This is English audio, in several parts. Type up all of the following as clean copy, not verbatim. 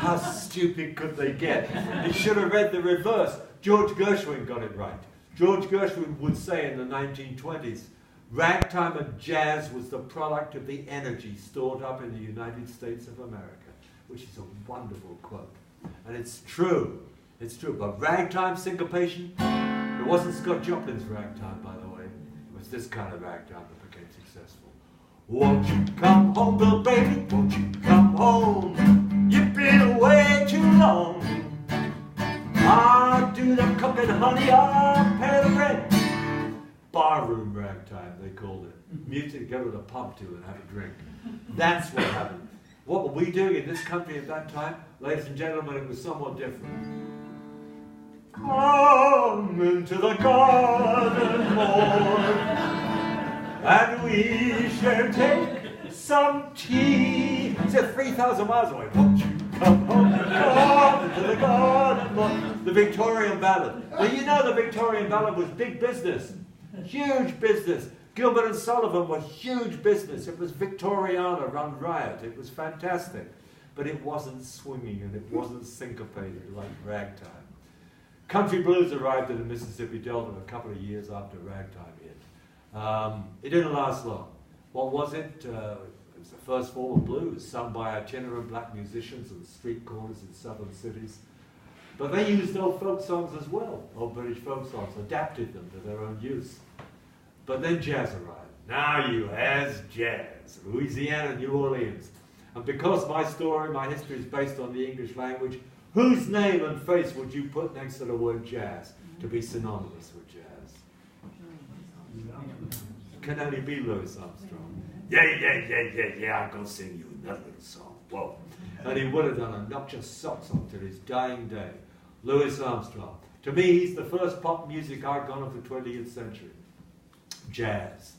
How stupid could they get? He should have read the reverse. George Gershwin got it right. George Gershwin would say in the 1920s, ragtime and jazz was the product of the energy stored up in the United States of America, which is a wonderful quote. And it's true. It's true. But ragtime syncopation, it wasn't Scott Joplin's ragtime, by the way. It was this kind of ragtime that became successful. Won't you come home, little baby? Won't you come home? You've been away too long. I'll do the cooking, honey, I'll pay the rent. Barroom ragtime, they called it. Music to go to the pub to and have a drink. That's what happened. What were we doing in this country at that time? Ladies and gentlemen, it was somewhat different. Come into the garden, Lord, and we shall take some tea. It's 3,000 miles away. Won't you come home, come into the garden, Lord? The Victorian ballad. Well, you know the Victorian ballad was big business. Huge business. Gilbert and Sullivan were huge business. It was Victoriana run riot. It was fantastic. But it wasn't swinging and it wasn't syncopated like ragtime. Country blues arrived in the Mississippi Delta a couple of years after ragtime hit. It didn't last long. What was it? It was the first form of blues, sung by itinerant black musicians on street corners in southern cities. But they used old folk songs as well, old British folk songs, adapted them to their own use. But then jazz arrived. Now you has jazz, Louisiana, New Orleans. And because my story, my history is based on the English language, whose name and face would you put next to the word jazz to be synonymous with jazz? It can only be Louis Armstrong. Yeah, I'll go sing you another little song. Whoa. And he would have done and knocked your socks off till his dying day. Louis Armstrong. To me, he's the first pop music icon of the 20th century. Jazz.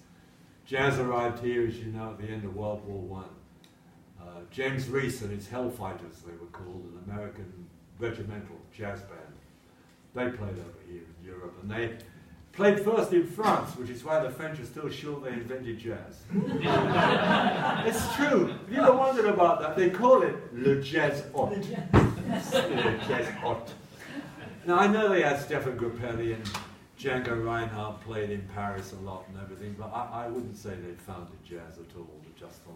Jazz arrived here, as you know, at the end of World War I. James Reese and his Hellfighters, they were called, an American regimental jazz band. They played over here in Europe, and they played first in France, which is why the French are still sure they invented jazz. It's true. Have you ever wondered about that? They call it le jazz hot. Le jazz hot. Now, I know they had Stefan Grappelli and Django Reinhardt played in Paris a lot and everything, but I wouldn't say they founded jazz at all, just on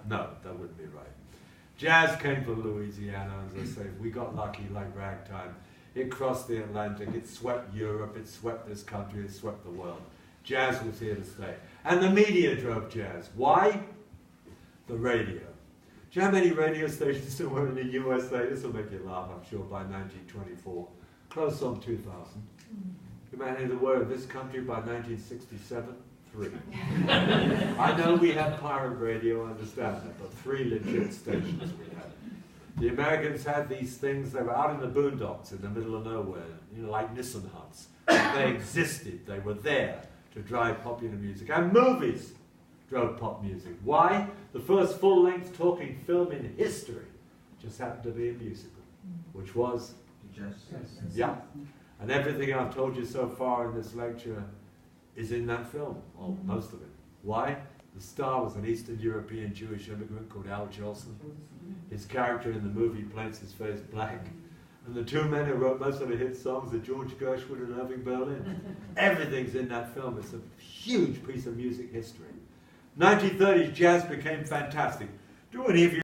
no, that wouldn't be right. Jazz came from Louisiana, as I say. We got lucky like ragtime. It crossed the Atlantic, it swept Europe, it swept this country, it swept the world. Jazz was here to stay. And the media drove jazz. Why? The radio. Do you know how many radio stations there were in the USA? This will make you laugh, I'm sure, by 1924. Close on 2,000. You know how many there were in this country by 1967? 3. I know we had pirate radio, I understand that, but 3 legit stations we had. The Americans had these things, they were out in the boondocks in the middle of nowhere, you know, like Nissan huts. They existed, they were there to drive popular music. And movies drove pop music. Why? The first full-length talking film in history just happened to be a musical, which was? Yeah. And everything I've told you so far in this lecture is in that film, or most of it. Why? The star was an Eastern European Jewish immigrant called Al Jolson. His character in the movie paints his face black. And the 2 men who wrote most of the hit songs are George Gershwin and Irving Berlin. Everything's in that film. It's a huge piece of music history. 1930s jazz became fantastic. Do any of you